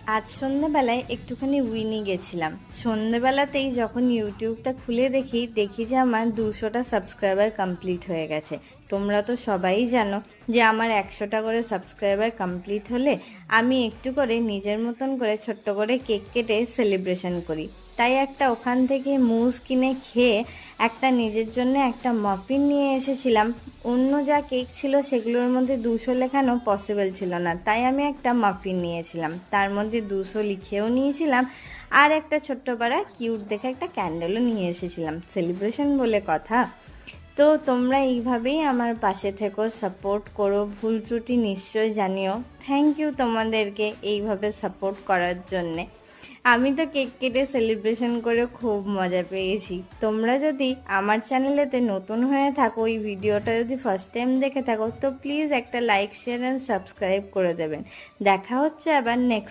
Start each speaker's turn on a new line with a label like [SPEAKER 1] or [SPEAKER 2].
[SPEAKER 1] আজ সন্ধ্যাবেলায় একটুখানি উইনি গেছিলাম। সন্ধ্যাবেলাতেই যখন ইউটিউবটা খুলে দেখি যে আমার 200টা সাবস্ক্রাইবার কমপ্লিট হয়ে গেছে। তোমরা তো সবাই জানো যে আমার 100টা করে সাবস্ক্রাইবার কমপ্লিট হলে আমি একটু করে নিজের মতন করে ছোট্ট করে কেক কেটে সেলিব্রেশন করি। তাই একটা ওখান থেকে মুজ কিনে খেয়ে একটা নিজের জন্য একটা মাফিন নিয়ে এসেছিলাম। অন্য যা কেক ছিল সেগুলোর মধ্যে 200 লেখানো পসিবল ছিল না, তাই আমি একটা মাফিন নিয়েছিলাম, তার মধ্যে 200 লিখেও নিয়েছিলাম। আর একটা ছোট্ট পাড়া কিউট দেখে একটা ক্যান্ডেলও নিয়ে এসেছিলাম, সেলিব্রেশন বলে কথা। তো তোমরা এইভাবেই আমার পাশে থেকো, সাপোর্ট করো, ভুল ত্রুটি নিশ্চয় জানিও। থ্যাংক ইউ তোমাদেরকে এইভাবে সাপোর্ট করার জন্যে। আমি তো কেক কেটে সেলিব্রেশন করে খুব মজা পেয়েছি। তোমরা যদি আমার চ্যানেলেতে নতুন হয়ে থাকো, এই ভিডিওটা যদি ফার্স্ট টাইম দেখে থাকো, তো প্লিজ একটা লাইক, শেয়ার অ্যান্ড সাবস্ক্রাইব করে দেবেন। দেখা হচ্ছে আবার নেক্সট